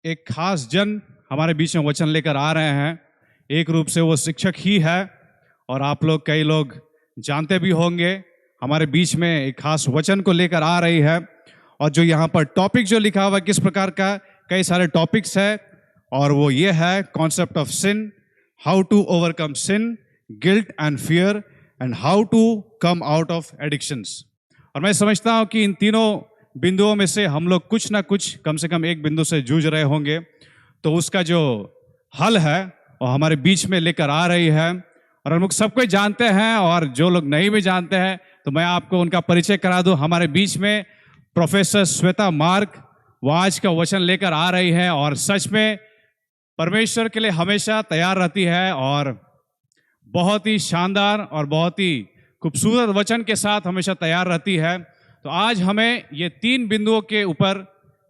एक खास जन हमारे बीच में वचन लेकर आ रहे हैं। एक रूप से वो शिक्षक ही है और आप लोग कई लोग जानते भी होंगे। हमारे बीच में एक खास वचन को लेकर आ रही है और जो यहाँ पर टॉपिक जो लिखा हुआ है किस प्रकार का, कई सारे टॉपिक्स है और वो ये है concept of sin, how to overcome sin, guilt and fear and how to come out of addictions. और मैं समझता हूँ कि इन तीनों बिंदुओं में से हम लोग कुछ ना कुछ कम से कम एक बिंदु से जूझ रहे होंगे, तो उसका जो हल है वो हमारे बीच में लेकर आ रही है। और हम लोग सब कोई जानते हैं और जो लोग नहीं भी जानते हैं तो मैं आपको उनका परिचय करा दूं। हमारे बीच में प्रोफेसर श्वेता मार्क, वो आज का वचन लेकर आ रही है और सच में परमेश्वर के लिए हमेशा तैयार रहती है और बहुत ही शानदार और बहुत ही खूबसूरत वचन के साथ हमेशा तैयार रहती है। तो आज हमें ये 3 बिंदुओं के ऊपर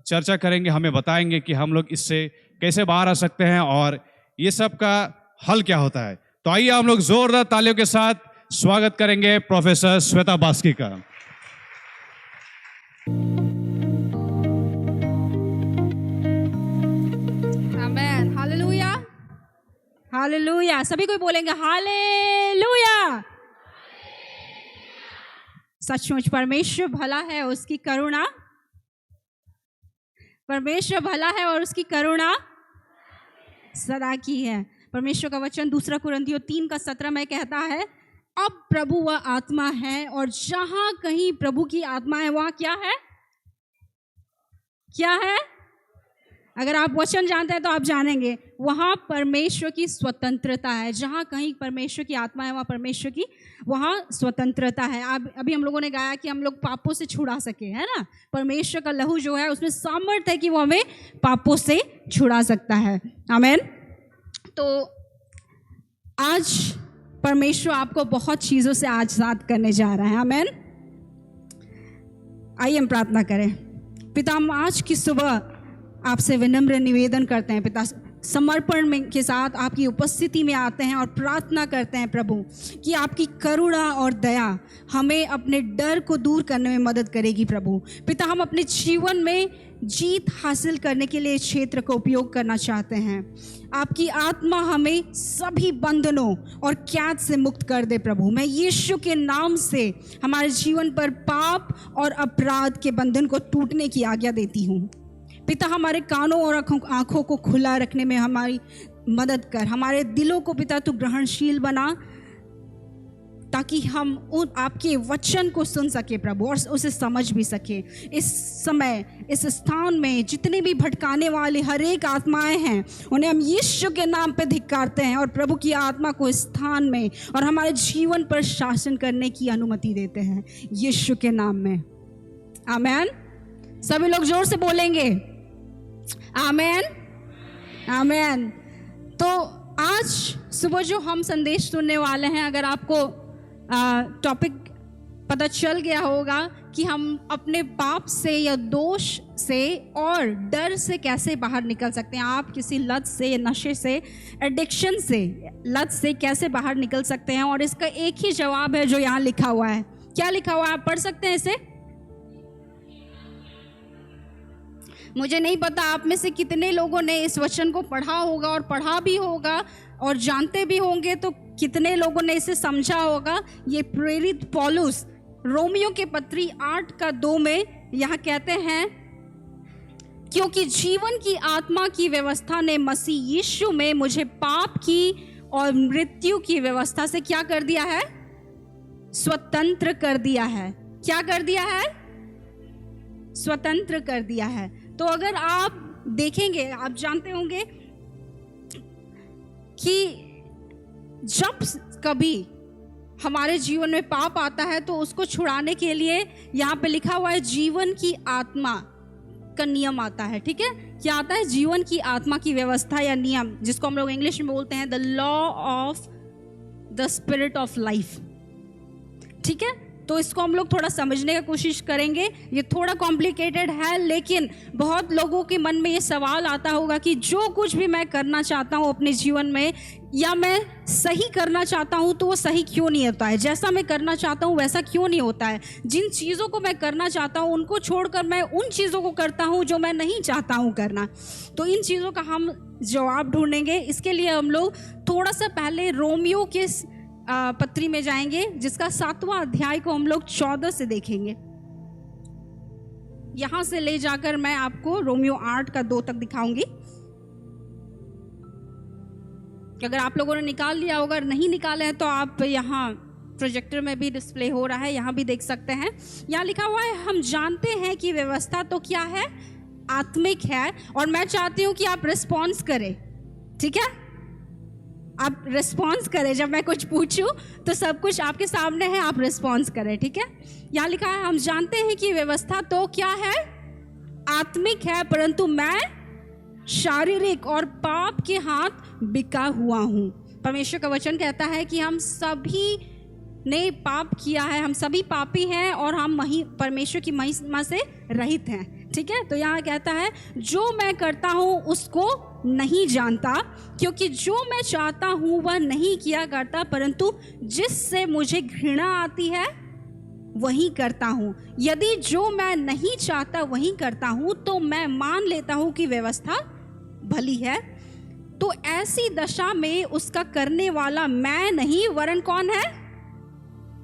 चर्चा करेंगे, हमें बताएंगे कि हम लोग इससे कैसे बाहर आ सकते हैं और ये सब का हल क्या होता है। तो आइए हम लोग जोरदार तालियों के साथ स्वागत करेंगे प्रोफेसर श्वेता बास्की का। आमेन, हालेलुया, हालेलुया। सभी कोई बोलेंगे हालेलुया। सचमुच परमेश्वर भला है, उसकी करुणा, परमेश्वर भला है और उसकी करुणा सदा की है। परमेश्वर का वचन 2 कुरिन्थियों 3:17 में कहता है, अब प्रभु वह आत्मा है और जहां कहीं प्रभु की आत्मा है वहां क्या है? क्या है? अगर आप वचन जानते हैं तो आप जानेंगे, वहां परमेश्वर की स्वतंत्रता है। जहां कहीं परमेश्वर की आत्मा है वहां परमेश्वर की वहां स्वतंत्रता है। अभी हम लोगों ने गाया कि हम लोग पापों से छुड़ा सके, है ना। परमेश्वर का लहू जो है उसमें सामर्थ्य है कि वो हमें पापों से छुड़ा सकता है। आमीन। तो आज परमेश्वर आपको बहुत चीजों से आजाद करने जा रहा है। आमीन। आइए हम प्रार्थना करें। पिता, हम आज की सुबह आपसे विनम्र निवेदन करते हैं पिता, समर्पण में के साथ आपकी उपस्थिति में आते हैं और प्रार्थना करते हैं प्रभु कि आपकी करुणा और दया हमें अपने डर को दूर करने में मदद करेगी। प्रभु पिता, हम अपने जीवन में जीत हासिल करने के लिए क्षेत्र का उपयोग करना चाहते हैं। आपकी आत्मा हमें सभी बंधनों और कैद से मुक्त कर दे प्रभु। मैं यीशु के नाम से हमारे जीवन पर पाप और अपराध के बंधन को टूटने की आज्ञा देती हूँ। पिता, हमारे कानों और आँखों को खुला रखने में हमारी मदद कर। हमारे दिलों को पिता तू ग्रहणशील बना ताकि हम उन आपके वचन को सुन सके प्रभु और उसे समझ भी सके। इस समय इस स्थान में जितने भी भटकाने वाले हर एक आत्माएं हैं उन्हें हम यीशु के नाम पे धिक्कारते हैं और प्रभु की आत्मा को इस स्थान में और हमारे जीवन पर शासन करने की अनुमति देते हैं यीशु के नाम में। आमीन। सभी लोग जोर से बोलेंगे आमीन, आमीन। तो आज सुबह जो हम संदेश सुनने वाले हैं, अगर आपको टॉपिक पता चल गया होगा कि हम अपने पाप से या दोष से और डर से कैसे बाहर निकल सकते हैं। आप किसी लत से, नशे से, एडिक्शन से, लत से कैसे बाहर निकल सकते हैं, और इसका एक ही जवाब है जो यहाँ लिखा हुआ है। क्या लिखा हुआ है? आप पढ़ सकते हैं इसे? मुझे नहीं पता आप में से कितने लोगों ने इस वचन को पढ़ा होगा और पढ़ा भी होगा और जानते भी होंगे, तो कितने लोगों ने इसे समझा होगा। ये प्रेरित पौलुस रोमियो के पत्री 8:2 में यहाँ कहते हैं, क्योंकि जीवन की आत्मा की व्यवस्था ने मसीह यीशु में मुझे पाप की और मृत्यु की व्यवस्था से क्या कर दिया है? स्वतंत्र कर दिया है। क्या कर दिया है? स्वतंत्र कर दिया है। तो अगर आप देखेंगे, आप जानते होंगे कि जब कभी हमारे जीवन में पाप आता है तो उसको छुड़ाने के लिए यहाँ पे लिखा हुआ है जीवन की आत्मा का नियम आता है। ठीक है, क्या आता है? जीवन की आत्मा की व्यवस्था या नियम, जिसको हम लोग इंग्लिश में बोलते हैं the law of the spirit of life. ठीक है, तो इसको हम लोग थोड़ा समझने की कोशिश करेंगे। ये थोड़ा कॉम्प्लिकेटेड है, लेकिन बहुत लोगों के मन में ये सवाल आता होगा कि जो कुछ भी मैं करना चाहता हूँ अपने जीवन में, या मैं सही करना चाहता हूँ, तो वो सही क्यों नहीं होता है, जैसा मैं करना चाहता हूँ वैसा क्यों नहीं होता है। जिन चीज़ों को मैं करना चाहता हूँ उनको छोड़कर मैं उन चीज़ों को करता हूँ जो मैं नहीं चाहता हूँ करना। तो इन चीज़ों का हम जवाब ढूंढेंगे। इसके लिए हम लोग थोड़ा सा पहले रोमियो के पत्री में जाएंगे, जिसका 7वां अध्याय को हम लोग 14 से देखेंगे। यहां से ले जाकर मैं आपको रोमियो 8 का 2 तक दिखाऊंगी। अगर आप लोगों ने निकाल लिया होगा, अगर नहीं निकाले हैं तो आप यहाँ प्रोजेक्टर में भी डिस्प्ले हो रहा है, यहाँ भी देख सकते हैं। यहाँ लिखा हुआ है, हम जानते हैं कि व्यवस्था तो क्या है, आत्मिक है। और मैं चाहती हूँ कि आप रिस्पॉन्स करें, ठीक है, आप रिस्पॉन्स करें। जब मैं कुछ पूछूं तो सब कुछ आपके सामने है, आप रिस्पॉन्स करें, ठीक है। यहाँ लिखा है, हम जानते हैं कि व्यवस्था तो क्या है, आत्मिक है, परंतु मैं शारीरिक और पाप के हाथ बिका हुआ हूं। परमेश्वर का वचन कहता है कि हम सभी ने पाप किया है, हम सभी पापी हैं और हम परमेश्वर की महिमा से रहित हैं, ठीक है। तो यहाँ कहता है, जो मैं करता हूँ उसको नहीं जानता, क्योंकि जो मैं चाहता हूँ वह नहीं किया करता, परंतु जिससे मुझे घृणा आती है वही करता हूँ। यदि जो मैं नहीं चाहता वही करता हूँ, तो मैं मान लेता हूँ कि व्यवस्था भली है। तो ऐसी दशा में उसका करने वाला मैं नहीं, वरन कौन है,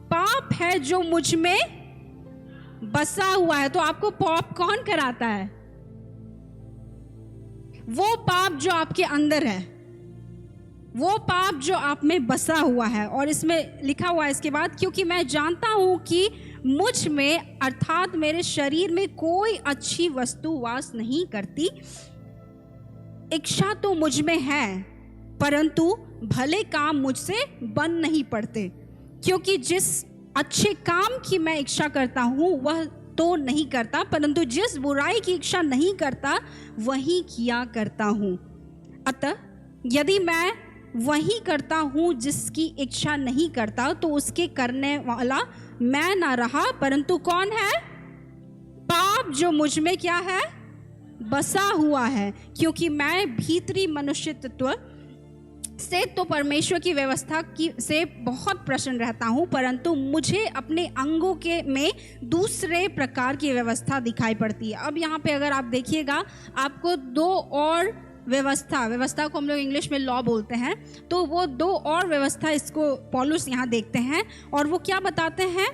पाप है जो मुझ में बसा हुआ है। तो आपको पाप कौन कराता है, वो पाप जो आपके अंदर है, वो पाप जो आप में बसा हुआ है। और इसमें लिखा हुआ है इसके बाद, क्योंकि मैं जानता हूं कि मुझ में अर्थात मेरे शरीर में कोई अच्छी वस्तु वास नहीं करती। इच्छा तो मुझ में है, परंतु भले काम मुझसे बन नहीं पड़ते। क्योंकि जिस अच्छे काम की मैं इच्छा करता हूं वह तो नहीं करता, परंतु जिस बुराई की इच्छा नहीं करता वही किया करता हूं। अतः यदि मैं वही करता हूं जिसकी इच्छा नहीं करता, तो उसके करने वाला मैं ना रहा, परंतु कौन है, पाप जो मुझ में क्या है, बसा हुआ है। क्योंकि मैं भीतरी मनुष्य तत्व से तो परमेश्वर की व्यवस्था की से बहुत प्रसन्न रहता हूँ, परंतु मुझे अपने अंगों के में दूसरे प्रकार की व्यवस्था दिखाई पड़ती है। अब यहाँ पे अगर आप देखिएगा, आपको 2 और व्यवस्था को हम लोग इंग्लिश में लॉ बोलते हैं, तो वो 2 और व्यवस्था इसको पौलुस यहाँ देखते हैं। और वो क्या बताते हैं,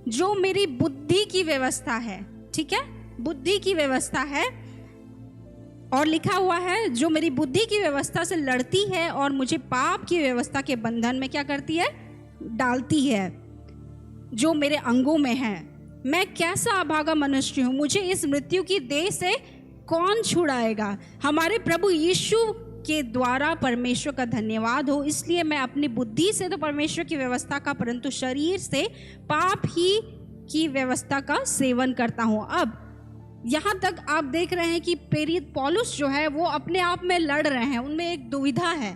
जो मेरी बुद्धि की व्यवस्था है, ठीक है, बुद्धि की व्यवस्था है। और लिखा हुआ है, जो मेरी बुद्धि की व्यवस्था से लड़ती है और मुझे पाप की व्यवस्था के बंधन में क्या करती है, डालती है, जो मेरे अंगों में है। मैं कैसा अभागा मनुष्य हूँ, मुझे इस मृत्यु की देह से कौन छुड़ाएगा। हमारे प्रभु यीशु के द्वारा परमेश्वर का धन्यवाद हो। इसलिए मैं अपनी बुद्धि से तो परमेश्वर की व्यवस्था का, परंतु शरीर से पाप ही की व्यवस्था का सेवन करता हूँ। अब यहाँ तक आप देख रहे हैं कि प्रेरित पौलुस जो है वो अपने आप में लड़ रहे हैं। उनमें एक दुविधा है।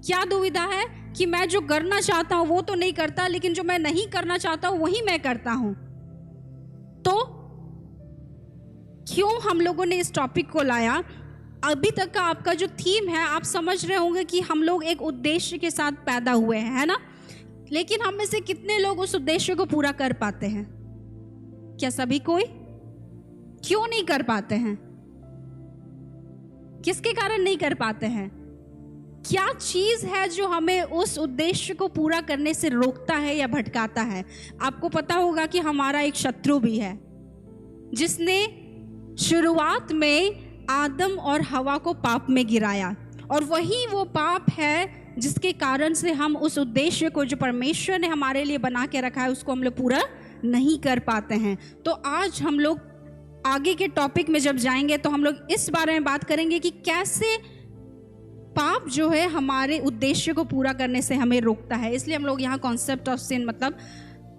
क्या दुविधा है, कि मैं जो करना चाहता हूँ वो तो नहीं करता, लेकिन जो मैं नहीं करना चाहता हूँ वही मैं करता हूँ। तो क्यों हम लोगों ने इस टॉपिक को लाया, अभी तक का आपका जो थीम है, आप समझ रहे होंगे कि हम लोग एक उद्देश्य के साथ पैदा हुए हैं, है ना। लेकिन हम में से कितने लोग उस उद्देश्य को पूरा कर पाते हैं, क्या सभी कोई? क्यों नहीं कर पाते हैं, किसके कारण नहीं कर पाते हैं? क्या चीज है जो हमें उस उद्देश्य को पूरा करने से रोकता है या भटकाता है? आपको पता होगा कि हमारा एक शत्रु भी है, जिसने शुरुआत में आदम और हवा को पाप में गिराया, और वही वो पाप है जिसके कारण से हम उस उद्देश्य को जो परमेश्वर ने हमारे लिए बना के रखा है उसको हम लोग पूरा नहीं कर पाते हैं। तो आज हम लोग आगे के टॉपिक में जब जाएंगे तो हम लोग इस बारे में बात करेंगे कि कैसे पाप जो है हमारे उद्देश्य को पूरा करने से हमें रोकता है। इसलिए हम लोग यहाँ कॉन्सेप्ट ऑफ सिन मतलब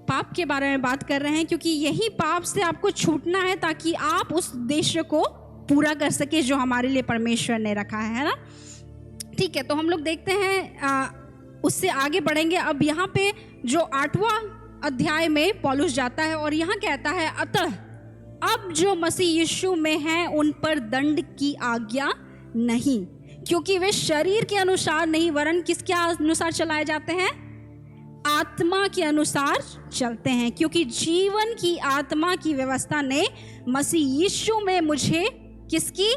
पाप के बारे में बात कर रहे हैं, क्योंकि यही पाप से आपको छूटना है ताकि आप उस उद्देश्य को पूरा कर सके जो हमारे लिए परमेश्वर ने रखा है ना। ठीक है, तो हम लोग देखते हैं, उससे आगे बढ़ेंगे। अब यहाँ पे जो 8वां अध्याय में पौलुस जाता है और यहाँ कहता है, अतः अब जो मसीह यीशु में हैं उन पर दंड की आज्ञा नहीं, क्योंकि वे शरीर के अनुसार नहीं वरन किसके अनुसार चलाए जाते हैं? आत्मा के अनुसार चलते हैं, क्योंकि जीवन की आत्मा की व्यवस्था ने मसीह यीशु में मुझे किसकी?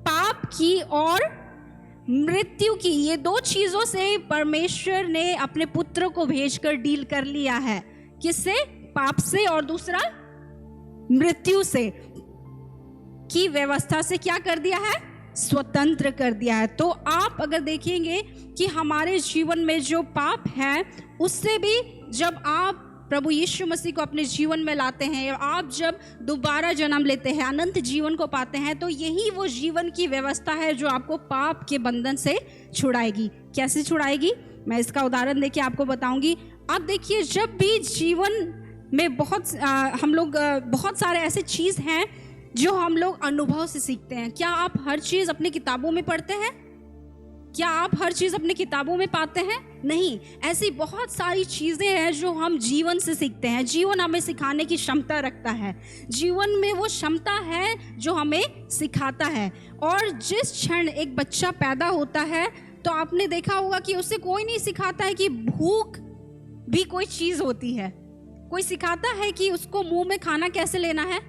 पाप की और मृत्यु की, ये दो चीजों से परमेश्वर ने अपने पुत्र को भेजकर डील कर लिया है। किससे? पाप से, और दूसरा मृत्यु से की व्यवस्था से क्या कर दिया है? स्वतंत्र कर दिया है। तो आप अगर देखेंगे कि हमारे जीवन में जो पाप है, उससे भी जब आप प्रभु यीशु मसीह को अपने जीवन में लाते हैं, आप जब दोबारा जन्म लेते हैं, अनंत जीवन को पाते हैं, तो यही वो जीवन की व्यवस्था है जो आपको पाप के बंधन से छुड़ाएगी। कैसे छुड़ाएगी? मैं इसका उदाहरण देके आपको बताऊंगी। आप देखिए, जब भी जीवन में हम लोग बहुत सारे ऐसे चीज़ हैं जो हम लोग अनुभव से सीखते हैं। क्या आप हर चीज़ अपनी किताबों में पढ़ते हैं? क्या आप हर चीज़ अपनी किताबों में पाते हैं? नहीं। ऐसी बहुत सारी चीज़ें हैं जो हम जीवन से सीखते हैं। जीवन हमें सिखाने की क्षमता रखता है। जीवन में वो क्षमता है जो हमें सिखाता है। और जिस क्षण एक बच्चा पैदा होता है, तो आपने देखा होगा कि उससे कोई नहीं सिखाता है कि भूख भी कोई चीज़ होती है। कोई सिखाता है कि उसको मुंह में खाना कैसे लेना है।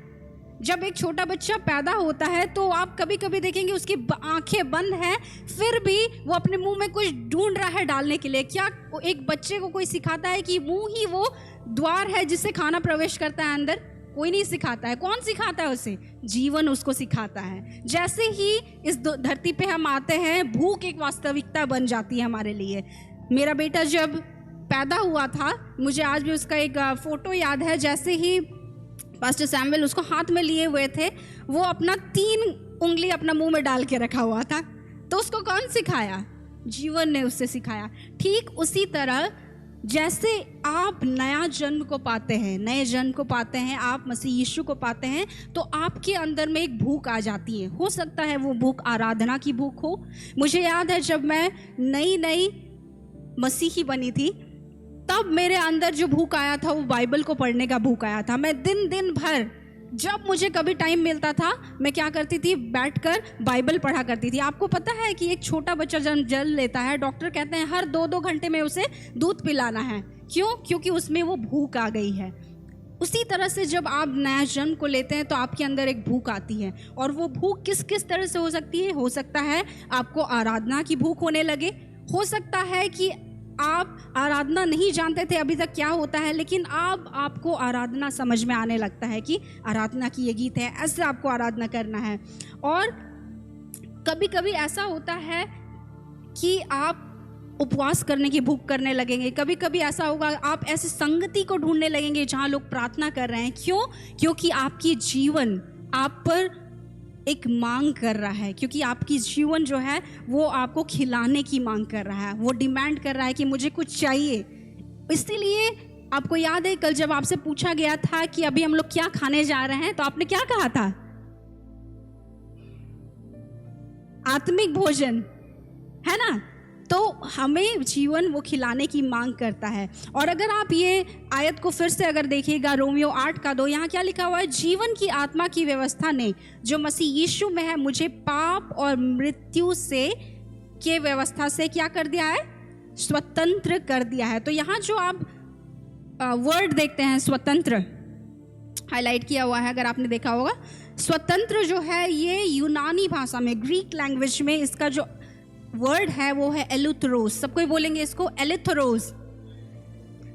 जब एक छोटा बच्चा पैदा होता है तो आप कभी कभी देखेंगे उसकी आंखें बंद हैं, फिर भी वो अपने मुंह में कुछ ढूंढ रहा है डालने के लिए। क्या एक बच्चे को कोई सिखाता है कि मुंह ही वो द्वार है जिससे खाना प्रवेश करता है अंदर? कोई नहीं सिखाता है। कौन सिखाता है उसे? जीवन उसको सिखाता है। जैसे ही इस धरती पे हम आते हैं, भूख एक वास्तविकता बन जाती है हमारे लिए। मेरा बेटा जब पैदा हुआ था, मुझे आज भी उसका एक फोटो याद है। जैसे ही पास्टर सैमुअल उसको हाथ में लिए हुए थे, वो अपना 3 उंगली अपना मुंह में डाल के रखा हुआ था। तो उसको कौन सिखाया? जीवन ने उससे सिखाया। ठीक उसी तरह जैसे आप नया जन्म को पाते हैं, नए जन्म को पाते हैं, आप मसीह यीशु को पाते हैं, तो आपके अंदर में एक भूख आ जाती है। हो सकता है वो भूख आराधना की भूख हो। मुझे याद है जब मैं नई मसीही बनी थी, तब मेरे अंदर जो भूख आया था वो बाइबल को पढ़ने का भूख आया था। मैं दिन भर जब मुझे कभी टाइम मिलता था, मैं क्या करती थी? बैठकर बाइबल पढ़ा करती थी। आपको पता है कि एक छोटा बच्चा जब जन्म लेता है, डॉक्टर कहते हैं हर 2-2 घंटे में उसे दूध पिलाना है। क्यों? क्योंकि उसमें वो भूख आ गई है। उसी तरह से जब आप नया जन्म को लेते हैं तो आपके अंदर एक भूख आती है। और वो भूख किस किस तरह से हो सकती है? हो सकता है आपको आराधना की भूख होने लगे। हो सकता है कि आप आराधना नहीं जानते थे अभी तक क्या होता है, लेकिन आपको आराधना समझ में आने लगता है कि आराधना की ये गीत है, ऐसे आपको आराधना करना है। और कभी कभी ऐसा होता है कि आप उपवास करने की भूख करने लगेंगे। कभी कभी ऐसा होगा, आप ऐसी संगति को ढूंढने लगेंगे जहाँ लोग प्रार्थना कर रहे हैं। क्यों? क्योंकि आपकी जीवन आप पर एक मांग कर रहा है। क्योंकि आपकी जीवन जो है वो आपको खिलाने की मांग कर रहा है। वो डिमांड कर रहा है कि मुझे कुछ चाहिए। इसीलिए आपको याद है कल जब आपसे पूछा गया था कि अभी हम लोग क्या खाने जा रहे हैं, तो आपने क्या कहा था? आत्मिक भोजन, है ना? तो हमें जीवन वो खिलाने की मांग करता है। और अगर आप ये आयत को फिर से अगर देखिएगा, रोमियो 8:2, यहाँ क्या लिखा हुआ है? जीवन की आत्मा की व्यवस्था ने जो मसीह यीशु में है मुझे पाप और मृत्यु से के व्यवस्था से क्या कर दिया है? स्वतंत्र कर दिया है। तो यहाँ जो आप वर्ड देखते हैं स्वतंत्र, हाईलाइट किया हुआ है, अगर आपने देखा होगा। स्वतंत्र जो है ये यूनानी भाषा में, ग्रीक लैंग्वेज में इसका जो वर्ड है वो है एलुथरोस। सब कोई बोलेंगे इसको एलुथरोस,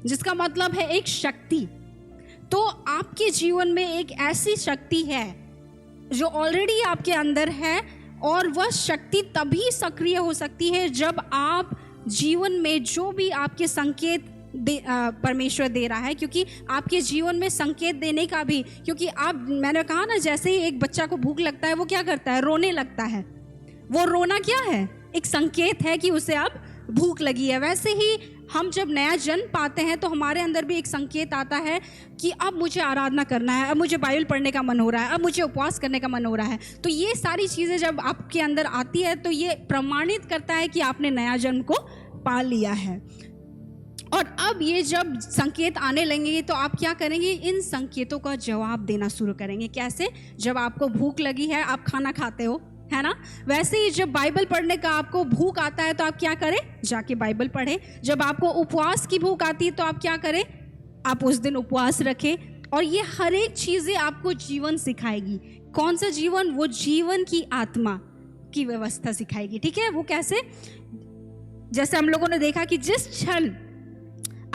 जिसका मतलब है एक शक्ति। तो आपके जीवन में एक ऐसी शक्ति है जो ऑलरेडी आपके अंदर है, और वह शक्ति तभी सक्रिय हो सकती है जब आप जीवन में जो भी आपके संकेत परमेश्वर दे रहा है। क्योंकि आपके जीवन में संकेत देने का भी, क्योंकि मैंने कहा ना, जैसे ही एक बच्चा को भूख लगता है वो क्या करता है? रोने लगता है। वो रोना क्या है? एक संकेत है कि उसे अब भूख लगी है। वैसे ही हम जब नया जन्म पाते हैं तो हमारे अंदर भी एक संकेत आता है कि अब मुझे आराधना करना है, अब मुझे बाइबल पढ़ने का मन हो रहा है, अब मुझे उपवास करने का मन हो रहा है। तो ये सारी चीज़ें जब आपके अंदर आती है तो ये प्रमाणित करता है कि आपने नया जन्म को पा लिया है। और अब ये जब संकेत आने लगेंगे तो आप क्या करेंगे, इन संकेतों का जवाब देना शुरू करेंगे। कैसे? जब आपको भूख लगी है, आप खाना खाते हो, है ना? वैसे ही जब बाइबल पढ़ने का आपको भूख आता है तो आप क्या करें, जाके बाइबल पढ़ें। जब आपको उपवास की भूख आती है तो आप क्या करें, आप उस दिन उपवास रखें। और ये हर एक चीज़ें आपको जीवन सिखाएगी। कौन सा जीवन? वो जीवन की आत्मा की व्यवस्था सिखाएगी। ठीक है? वो कैसे? जैसे हम लोगों ने देखा कि जिस क्षण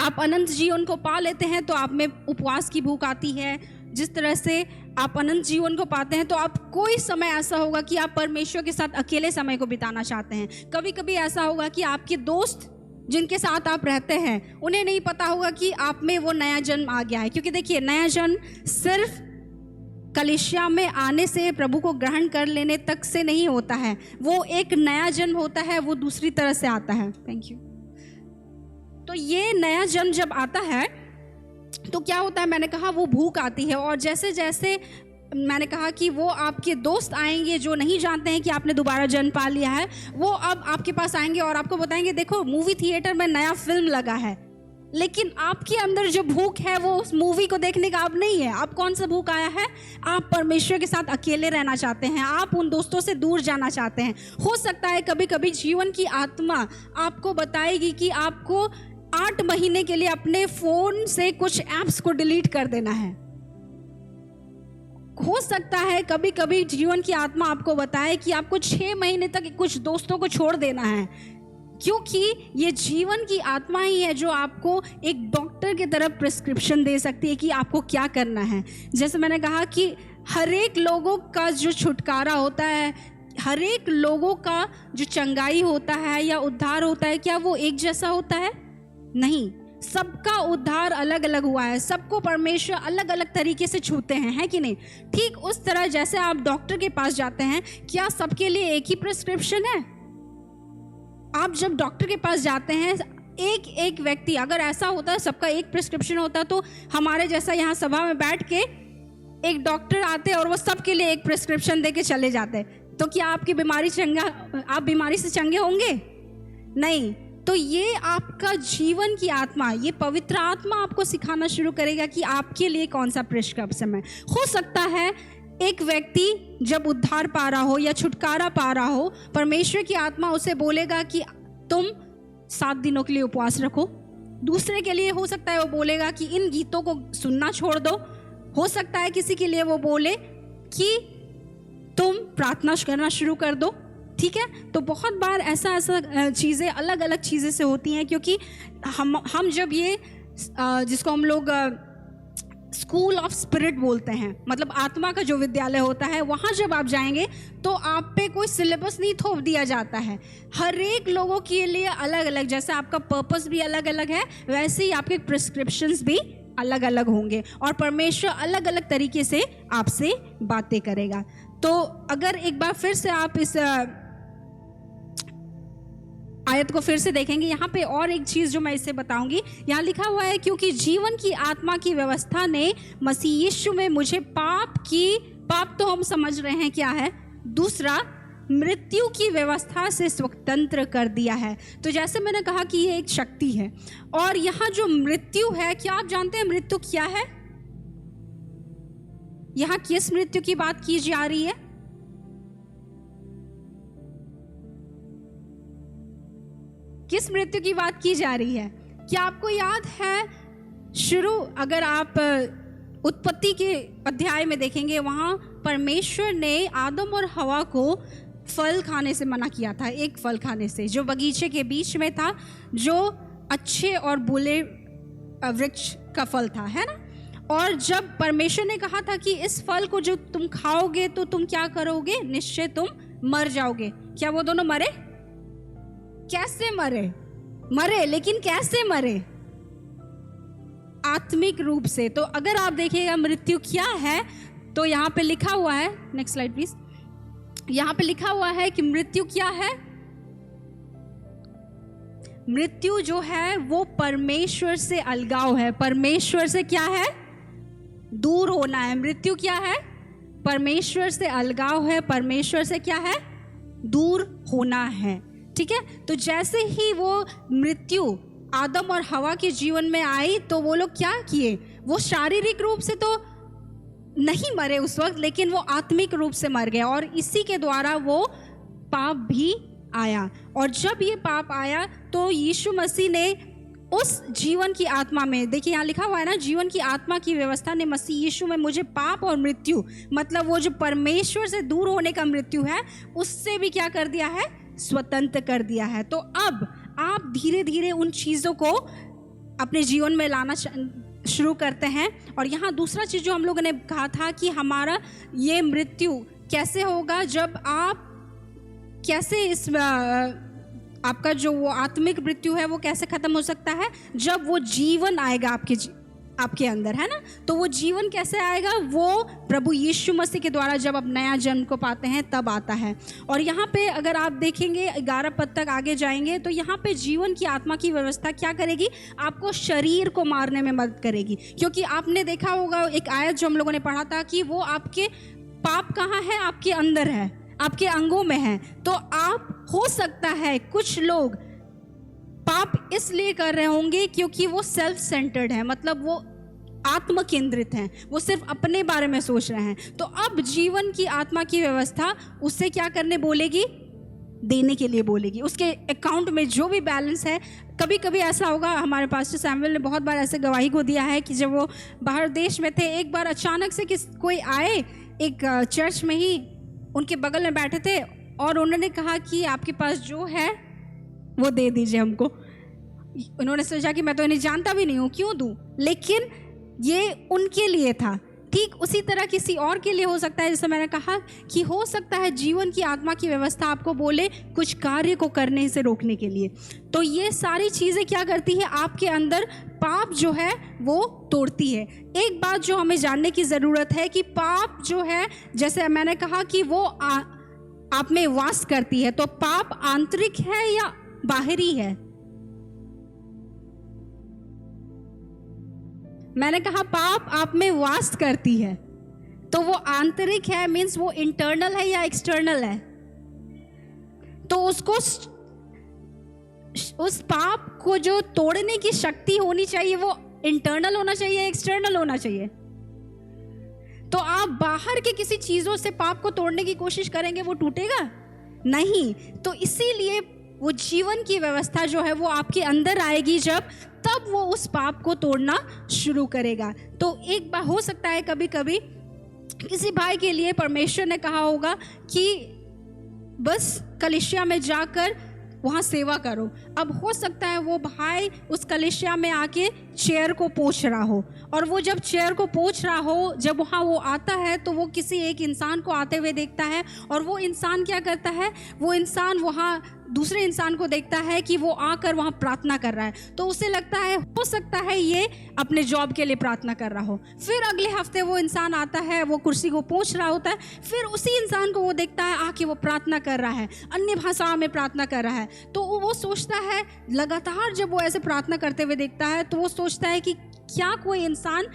आप अनंत जीवन को पा लेते हैं तो आप में उपवास की भूख आती है। जिस तरह से आप अनंत जीवन को पाते हैं तो आप कोई समय ऐसा होगा कि आप परमेश्वर के साथ अकेले समय को बिताना चाहते हैं। कभी कभी ऐसा होगा कि आपके दोस्त जिनके साथ आप रहते हैं उन्हें नहीं पता होगा कि आप में वो नया जन्म आ गया है। क्योंकि देखिए, नया जन्म सिर्फ कलीसिया में आने से, प्रभु को ग्रहण कर लेने तक से नहीं होता है। वो एक नया जन्म होता है, वो दूसरी तरह से आता है। Thank you. तो ये नया जन्म जब आता है तो क्या होता है, मैंने कहा वो भूख आती है। और जैसे जैसे मैंने कहा कि वो आपके दोस्त आएंगे जो नहीं जानते हैं कि आपने दोबारा जन्म पा लिया है, वो अब आपके पास आएंगे और आपको बताएंगे देखो मूवी थिएटर में नया फिल्म लगा है। लेकिन आपके अंदर जो भूख है वो उस मूवी को देखने का अब नहीं है। आप कौन सा भूख आया है? आप परमेश्वर के साथ अकेले रहना चाहते हैं, आप उन दोस्तों से दूर जाना चाहते हैं। हो सकता है कभी कभी जीवन की आत्मा आपको बताएगी कि आपको 8 महीने के लिए अपने फोन से कुछ ऐप्स को डिलीट कर देना है। हो सकता है कभी कभी जीवन की आत्मा आपको बताए कि आपको 6 महीने तक कुछ दोस्तों को छोड़ देना है, क्योंकि ये जीवन की आत्मा ही है जो आपको एक डॉक्टर की तरह प्रिस्क्रिप्शन दे सकती है कि आपको क्या करना है। जैसे मैंने कहा कि हर एक लोगों का जो छुटकारा होता है, हर एक लोगों का जो चंगाई होता है या उद्धार होता है, क्या वो एक जैसा होता है? नहीं, सबका उद्धार अलग अलग हुआ है। सबको परमेश्वर अलग अलग तरीके से छूते हैं, है कि नहीं? ठीक उस तरह जैसे आप डॉक्टर के पास जाते हैं, क्या सबके लिए एक ही प्रिस्क्रिप्शन है? आप जब डॉक्टर के पास जाते हैं, एक एक व्यक्ति, अगर ऐसा होता है सबका एक प्रिस्क्रिप्शन होता तो हमारे जैसा यहाँ सभा में बैठ के एक डॉक्टर आते और वो सबके लिए एक प्रिस्क्रिप्शन दे के चले जाते, तो क्या आपकी बीमारी आप बीमारी से चंगे होंगे? नहीं। तो ये आपका जीवन की आत्मा, ये पवित्र आत्मा आपको सिखाना शुरू करेगा कि आपके लिए कौन सा प्रिस्क्रिप्शन है। हो सकता है एक व्यक्ति जब उद्धार पा रहा हो या छुटकारा पा रहा हो, परमेश्वर की आत्मा उसे बोलेगा कि तुम 7 दिनों के लिए उपवास रखो। दूसरे के लिए हो सकता है वो बोलेगा कि इन गीतों को सुनना छोड़ दो। हो सकता है किसी के लिए वो बोले कि तुम प्रार्थना करना शुरू कर दो। ठीक है? तो बहुत बार ऐसा चीज़ें अलग अलग चीज़ें से होती हैं, क्योंकि हम जब ये जिसको हम लोग स्कूल ऑफ स्पिरिट बोलते हैं, मतलब आत्मा का जो विद्यालय होता है, वहाँ जब आप जाएंगे तो आप पे कोई सिलेबस नहीं थोप दिया जाता है। हर एक लोगों के लिए अलग अलग, जैसे आपका पर्पस भी अलग अलग है, वैसे ही आपके प्रिस्क्रिप्शंस भी अलग अलग होंगे और परमेश्वर अलग अलग तरीके से आपसे बातें करेगा। तो अगर एक बार फिर से आप इस आयत को फिर से देखेंगे, यहाँ पे और एक चीज़ जो मैं इससे बताऊंगी, यहाँ लिखा हुआ है क्योंकि जीवन की आत्मा की व्यवस्था ने मसीह यीशु में मुझे पाप तो हम समझ रहे हैं क्या है, दूसरा मृत्यु की व्यवस्था से स्वतंत्र कर दिया है। तो जैसे मैंने कहा कि ये एक शक्ति है, और यहाँ जो मृत्यु है, क्या आप जानते हैं मृत्यु क्या है? यहाँ किस मृत्यु की बात की जा रही है? किस मृत्यु की बात की जा रही है? क्या आपको याद है अगर आप उत्पत्ति के अध्याय में देखेंगे, वहां परमेश्वर ने आदम और हवा को फल खाने से मना किया था। एक फल खाने से जो बगीचे के बीच में था, जो अच्छे और बुरे वृक्ष का फल था, है ना? और जब परमेश्वर ने कहा था कि इस फल को जो तुम खाओगे तो तुम क्या करोगे, निश्चय तुम मर जाओगे। क्या वो दोनों मरे? कैसे मरे, लेकिन कैसे मरे? आत्मिक रूप से। तो अगर आप देखिएगा मृत्यु क्या है, तो यहाँ पे लिखा हुआ है, नेक्स्ट स्लाइड प्लीज। यहाँ पे लिखा हुआ है कि मृत्यु क्या है? मृत्यु जो है वो परमेश्वर से अलगाव है। परमेश्वर से क्या है? दूर होना है। मृत्यु क्या है? परमेश्वर से अलगाव है। परमेश्वर से क्या है? दूर होना है। ठीक है? तो जैसे ही वो मृत्यु आदम और हवा के जीवन में आई तो वो लोग क्या किए, वो शारीरिक रूप से तो नहीं मरे उस वक्त, लेकिन वो आत्मिक रूप से मर गए और इसी के द्वारा वो पाप भी आया। और जब ये पाप आया तो यीशु मसीह ने उस जीवन की आत्मा में, देखिए यहाँ लिखा हुआ है ना, जीवन की आत्मा की व्यवस्था ने मसीह यीशु में मुझे पाप और मृत्यु, मतलब वो जो परमेश्वर से दूर होने का मृत्यु है, उससे भी क्या कर दिया है, स्वतंत्र कर दिया है। तो अब आप धीरे धीरे उन चीज़ों को अपने जीवन में लाना शुरू करते हैं। और यहाँ दूसरा चीज़ जो हम लोगों ने कहा था कि हमारा ये मृत्यु कैसे होगा, जब आप कैसे इस आपका जो वो आत्मिक मृत्यु है वो कैसे खत्म हो सकता है, जब वो जीवन आएगा आपके अंदर, है ना। तो वो जीवन कैसे आएगा, वो प्रभु यीशु मसीह के द्वारा जब आप नया जन्म को पाते हैं तब आता है। और यहाँ पे अगर आप देखेंगे 11 पद तक आगे जाएंगे तो यहाँ पे जीवन की आत्मा की व्यवस्था क्या करेगी, आपको शरीर को मारने में मदद करेगी। क्योंकि आपने देखा होगा एक आयत जो हम लोगों ने पढ़ा था कि वो आपके पाप कहाँ है, आपके अंदर है, आपके अंगों में है। तो आप हो सकता है कुछ लोग पाप इसलिए कर रहे होंगे क्योंकि वो सेल्फ सेंटर्ड है, मतलब वो आत्म केंद्रित हैं, वो सिर्फ अपने बारे में सोच रहे हैं। तो अब जीवन की आत्मा की व्यवस्था उससे क्या करने बोलेगी, देने के लिए बोलेगी। उसके अकाउंट में जो भी बैलेंस है, कभी कभी ऐसा होगा, हमारे पास्टर सैमुअल ने बहुत बार ऐसे गवाही को दिया है कि जब वो बाहर देश में थे, एक बार अचानक से कोई आए एक चर्च में ही उनके बगल में बैठे थे और उन्होंने कहा कि आपके पास जो है वो दे दीजिए हमको। उन्होंने सोचा कि मैं तो इन्हें जानता भी नहीं हूँ, क्यों दूँ, लेकिन ये उनके लिए था। ठीक उसी तरह किसी और के लिए हो सकता है, जैसे मैंने कहा कि हो सकता है जीवन की आत्मा की व्यवस्था आपको बोले कुछ कार्य को करने से रोकने के लिए। तो ये सारी चीज़ें क्या करती है, आपके अंदर पाप जो है वो तोड़ती है। एक बात जो हमें जानने की ज़रूरत है कि पाप जो है, जैसे मैंने कहा कि वो आप में वास करती है, तो पाप आंतरिक है या बाहरी है। मैंने कहा पाप आप में वास करती है, तो वो आंतरिक है, मीन्स वो इंटरनल है या एक्सटर्नल है। तो उसको उस पाप को जो तोड़ने की शक्ति होनी चाहिए वो इंटरनल होना चाहिए, एक्सटर्नल होना चाहिए। तो आप बाहर के किसी चीज़ों से पाप को तोड़ने की कोशिश करेंगे, वो टूटेगा नहीं। तो इसीलिए वो जीवन की व्यवस्था जो है वो आपके अंदर आएगी जब, तब वो उस पाप को तोड़ना शुरू करेगा। तो एक बार हो सकता है कभी कभी किसी भाई के लिए परमेश्वर ने कहा होगा कि बस कलीसिया में जाकर वहाँ सेवा करो। अब हो सकता है वो भाई उस कलीसिया में आके चेयर को पोंछ रहा हो, और वो जब चेयर को पोंछ रहा हो, जब वहाँ वो आता है तो वो किसी एक इंसान को आते हुए देखता है, और वो इंसान क्या करता है, वो इंसान वहाँ दूसरे इंसान को देखता है कि वो आकर वहाँ प्रार्थना कर रहा है। तो उसे लगता है हो सकता है ये अपने जॉब के लिए प्रार्थना कर रहा हो। फिर अगले हफ्ते वो इंसान आता है, वो कुर्सी को पोंछ रहा होता है, फिर उसी इंसान को वो देखता है आके वो प्रार्थना कर रहा है, अन्य भाषाओं में प्रार्थना कर रहा है। तो वो सोचता है, लगातार जब वो ऐसे प्रार्थना करते हुए देखता है तो वो सोचता है कि क्या कोई इंसान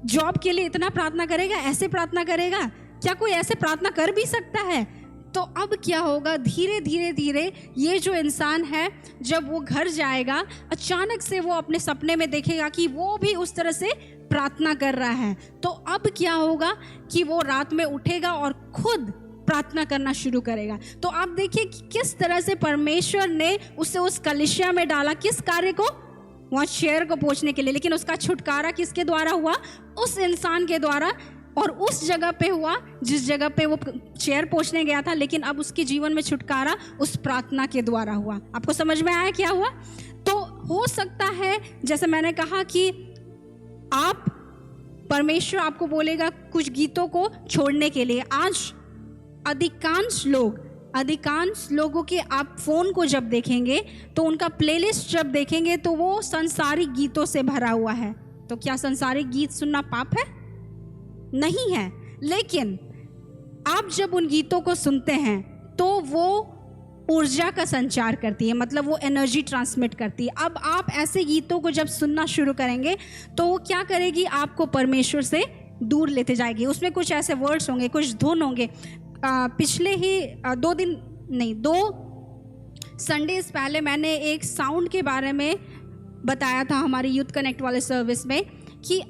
जॉब के लिए इतना प्रार्थना करेगा, ऐसे प्रार्थना करेगा, क्या कोई ऐसे प्रार्थना कर भी सकता है। तो अब क्या होगा, धीरे धीरे धीरे ये जो इंसान है जब वो घर जाएगा, अचानक से वो अपने सपने में देखेगा कि वो भी उस तरह से प्रार्थना कर रहा है। तो अब क्या होगा कि वो रात में उठेगा और खुद प्रार्थना करना शुरू करेगा। तो आप देखिए कि किस तरह से परमेश्वर ने उसे उस कलीसिया में डाला, किस कार्य को, वहाँ चेयर को पोंछने के लिए, लेकिन उसका छुटकारा किसके द्वारा हुआ, उस इंसान के द्वारा, और उस जगह पे हुआ जिस जगह पे वो चेयर पोंछने गया था, लेकिन अब उसके जीवन में छुटकारा उस प्रार्थना के द्वारा हुआ। आपको समझ में आया क्या हुआ। तो हो सकता है जैसे मैंने कहा कि आप, परमेश्वर आपको बोलेगा कुछ गीतों को छोड़ने के लिए। आज अधिकांश लोगों के आप फ़ोन को जब देखेंगे तो उनका प्लेलिस्ट जब देखेंगे तो वो संसारिक गीतों से भरा हुआ है। तो क्या संसारिक गीत सुनना पाप है? नहीं है। लेकिन आप जब उन गीतों को सुनते हैं तो वो ऊर्जा का संचार करती है, मतलब वो एनर्जी ट्रांसमिट करती है। अब आप ऐसे गीतों को जब सुनना शुरू करेंगे तो वो क्या करेगी, आपको परमेश्वर से दूर लेते जाएगी। उसमें कुछ ऐसे वर्ड्स होंगे, कुछ धुन होंगे। पिछले ही 2 संडेज पहले मैंने एक साउंड के बारे में बताया था हमारे यूथ कनेक्ट वाले सर्विस में कि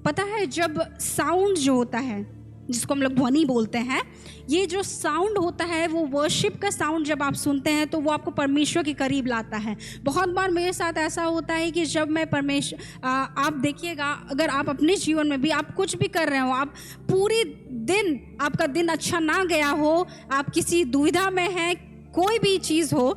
पता है जब साउंड जो होता है जिसको हम लोग ध्वनि बोलते हैं, ये जो साउंड होता है वो वर्शिप का साउंड जब आप सुनते हैं तो वो आपको परमेश्वर के करीब लाता है। बहुत बार मेरे साथ ऐसा होता है कि जब मैं आप देखिएगा, अगर आप अपने जीवन में भी आप कुछ भी कर रहे हो, आप पूरी दिन आपका दिन अच्छा ना गया हो, आप किसी दुविधा में हैं, कोई भी चीज़ हो,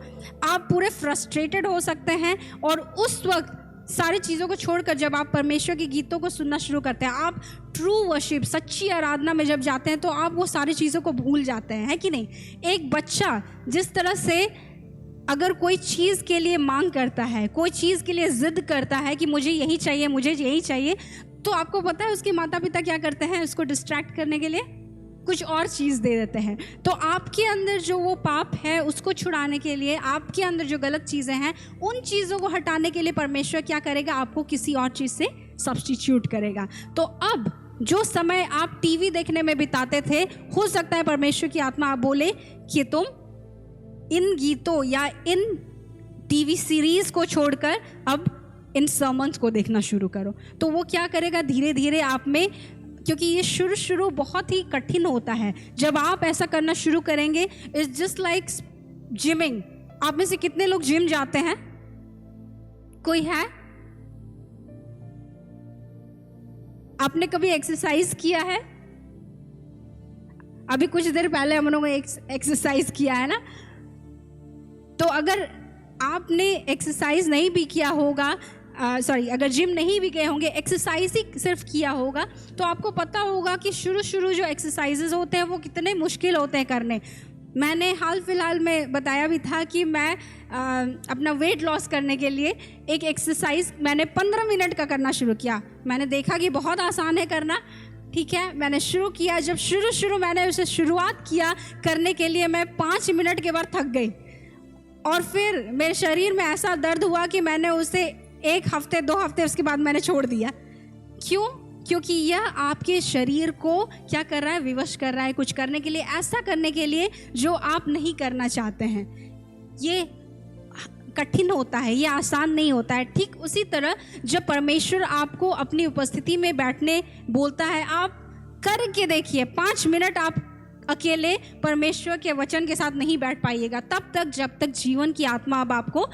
आप पूरे फ्रस्ट्रेटेड हो सकते हैं और उस वक्त सारी चीज़ों को छोड़कर जब आप परमेश्वर के गीतों को सुनना शुरू करते हैं, आप ट्रू वर्शिप, सच्ची आराधना में जब जाते हैं तो आप वो सारी चीज़ों को भूल जाते हैं, है कि नहीं। एक बच्चा जिस तरह से अगर कोई चीज़ के लिए मांग करता है, कोई चीज़ के लिए जिद करता है कि मुझे यही चाहिए, मुझे यही चाहिए, तो आपको पता है उसके माता पिता क्या करते हैं, उसको डिस्ट्रैक्ट करने के लिए कुछ और चीज़ दे देते हैं। तो आपके अंदर जो वो पाप है उसको छुड़ाने के लिए, आपके अंदर जो गलत चीज़ें हैं उन चीज़ों को हटाने के लिए परमेश्वर क्या करेगा, आपको किसी और चीज़ से सब्स्टिट्यूट करेगा। तो अब जो समय आप टीवी देखने में बिताते थे, हो सकता है परमेश्वर की आत्मा आप बोले कि तुम इन गीतों या इन टीवी सीरीज को छोड़कर अब इन सर्मन्स को देखना शुरू करो। तो वो क्या करेगा, धीरे धीरे आप में, क्योंकि ये शुरू बहुत ही कठिन होता है, जब आप ऐसा करना शुरू करेंगे, इट्स जस्ट लाइक जिमिंग। आप में से कितने लोग जिम जाते हैं? कोई है? आपने कभी एक्सरसाइज किया है? अभी कुछ देर पहले हम लोगों ने एक्सरसाइज किया है ना। तो अगर आपने एक्सरसाइज नहीं भी किया होगा, अगर जिम नहीं भी गए होंगे, एक्सरसाइज ही सिर्फ किया होगा, तो आपको पता होगा कि शुरू जो एक्सरसाइजेज होते हैं वो कितने मुश्किल होते हैं करने। मैंने हाल फिलहाल में बताया भी था कि मैं अपना वेट लॉस करने के लिए एक एक्सरसाइज मैंने 15 मिनट का करना शुरू किया। मैंने देखा कि बहुत आसान है करना, ठीक है, मैंने शुरू किया। जब शुरू मैंने उसे शुरुआत किया करने के लिए, मैं 5 मिनट के बाद थक गई और फिर मेरे शरीर में ऐसा दर्द हुआ कि मैंने उसे 1 हफ्ते 2 हफ्ते उसके बाद मैंने छोड़ दिया। क्यों? क्योंकि यह आपके शरीर को क्या कर रहा है, विवश कर रहा है कुछ करने के लिए, ऐसा करने के लिए जो आप नहीं करना चाहते हैं। ये कठिन होता है, ये आसान नहीं होता है। ठीक उसी तरह जब परमेश्वर आपको अपनी उपस्थिति में बैठने बोलता है, आप करके देखिए। 5 मिनट आप अकेले परमेश्वर के वचन के साथ नहीं बैठ पाइएगा तब तक जब तक जीवन की आत्मा अब आपको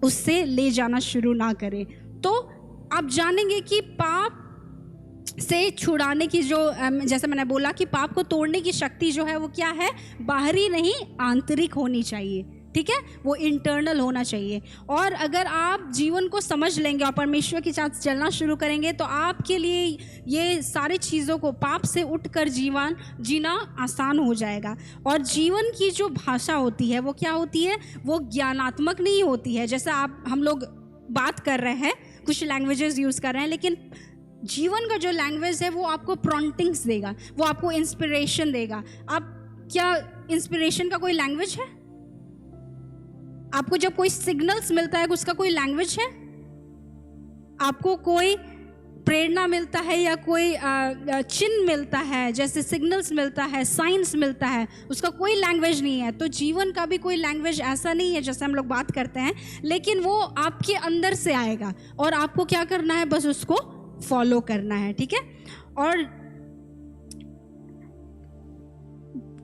उससे ले जाना शुरू ना करे। तो आप जानेंगे कि पाप से छुड़ाने की जो, जैसे मैंने बोला कि पाप को तोड़ने की शक्ति जो है वो क्या है, बाहरी नहीं आंतरिक होनी चाहिए, ठीक है, वो इंटरनल होना चाहिए। और अगर आप जीवन को समझ लेंगे और परमेश्वर के साथ चलना शुरू करेंगे तो आपके लिए ये सारी चीज़ों को, पाप से उठकर जीवन जीना आसान हो जाएगा। और जीवन की जो भाषा होती है वो क्या होती है, वो ज्ञानात्मक नहीं होती है। जैसे हम लोग बात कर रहे हैं, कुछ लैंग्वेजेस यूज़ कर रहे हैं, लेकिन जीवन का जो लैंग्वेज है वो आपको प्रॉम्प्टिंग्स देगा, वो आपको इंस्पिरेशन देगा। आप क्या इंस्पिरेशन का कोई लैंग्वेज है? आपको जब कोई सिग्नल्स मिलता है उसका कोई लैंग्वेज है? आपको कोई प्रेरणा मिलता है या कोई चिन्ह मिलता है, जैसे सिग्नल्स मिलता है, साइंस मिलता है, उसका कोई लैंग्वेज नहीं है। तो जीवन का भी कोई लैंग्वेज ऐसा नहीं है जैसे हम लोग बात करते हैं, लेकिन वो आपके अंदर से आएगा और आपको क्या करना है, बस उसको फॉलो करना है, ठीक है। और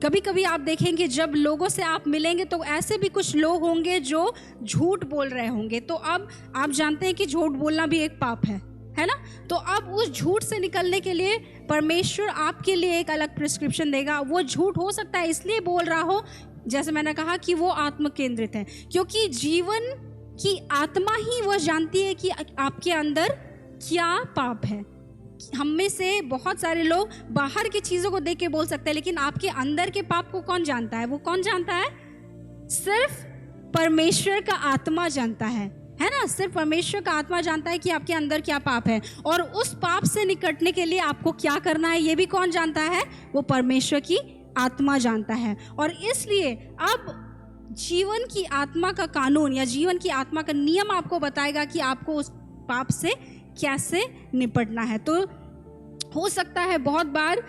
कभी कभी आप देखेंगे जब लोगों से आप मिलेंगे तो ऐसे भी कुछ लोग होंगे जो झूठ बोल रहे होंगे। तो अब आप जानते हैं कि झूठ बोलना भी एक पाप है ना। तो अब उस झूठ से निकलने के लिए परमेश्वर आपके लिए एक अलग प्रिस्क्रिप्शन देगा। वो झूठ हो सकता है इसलिए बोल रहा हो, जैसे मैंने कहा कि वो आत्म केंद्रित है, क्योंकि जीवन की आत्मा ही वह जानती है कि आपके अंदर क्या पाप है। हम में से बहुत सारे लोग बाहर की चीज़ों को देख के बोल सकते हैं, लेकिन आपके अंदर के पाप को कौन जानता है? वो कौन जानता है? सिर्फ परमेश्वर का आत्मा जानता है ना। सिर्फ परमेश्वर का आत्मा जानता है कि आपके अंदर क्या पाप है, और उस पाप से निकटने के लिए आपको क्या करना है ये भी कौन जानता है? वो परमेश्वर की आत्मा जानता है। और इसलिए अब जीवन की आत्मा का कानून या जीवन की आत्मा का नियम आपको बताएगा कि आपको उस पाप से कैसे निपटना है। तो हो सकता है बहुत बार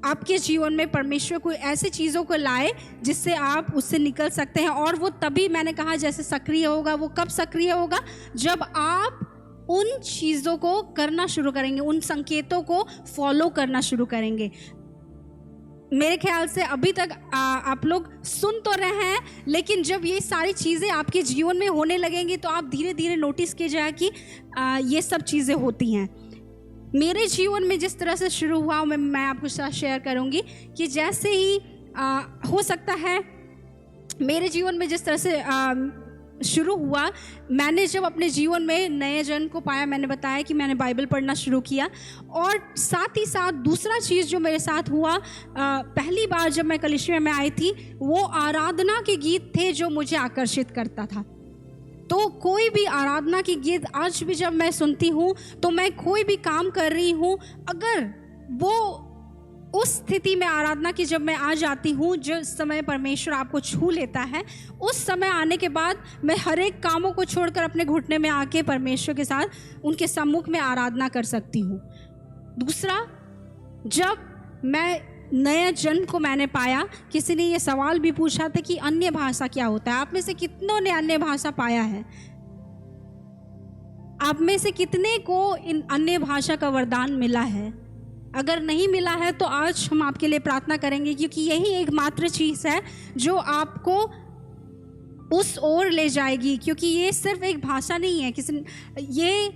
आपके जीवन में परमेश्वर को ऐसी चीज़ों को लाए जिससे आप उससे निकल सकते हैं। और वो तभी मैंने कहा जैसे सक्रिय होगा, वो कब सक्रिय होगा? जब आप उन चीज़ों को करना शुरू करेंगे, उन संकेतों को फॉलो करना शुरू करेंगे। मेरे ख्याल से अभी तक आप लोग सुन तो रहे हैं, लेकिन जब ये सारी चीज़ें आपके जीवन में होने लगेंगी तो आप धीरे धीरे नोटिस कीजिएगा कि ये सब चीज़ें होती हैं। मेरे जीवन में जिस तरह से शुरू हुआ मैं आपको साथ शेयर करूंगी कि जैसे ही हो सकता है मेरे जीवन में जिस तरह से शुरू हुआ, मैंने जब अपने जीवन में नए जन्म को पाया, मैंने बताया कि मैंने बाइबल पढ़ना शुरू किया। और साथ ही साथ दूसरा चीज़ जो मेरे साथ हुआ, पहली बार जब मैं कलीसिया में आई थी, वो आराधना के गीत थे जो मुझे आकर्षित करता था। तो कोई भी आराधना की गीत आज भी जब मैं सुनती हूँ तो मैं कोई भी काम कर रही हूँ, अगर वो उस स्थिति में आराधना की जब मैं आ जाती हूँ, जिस समय परमेश्वर आपको छू लेता है, उस समय आने के बाद मैं हर एक कामों को छोड़कर अपने घुटने में आके परमेश्वर के साथ उनके सम्मुख में आराधना कर सकती हूँ। दूसरा, जब मैं नया जन्म को मैंने पाया, किसी ने ये सवाल भी पूछा था कि अन्य भाषा क्या होता है। आप में से कितनों ने अन्य भाषा पाया है? आप में से कितने को इन अन्य भाषा का वरदान मिला है? अगर नहीं मिला है तो आज हम आपके लिए प्रार्थना करेंगे, क्योंकि यही एकमात्र चीज़ है जो आपको उस ओर ले जाएगी। क्योंकि ये सिर्फ एक भाषा नहीं है, ये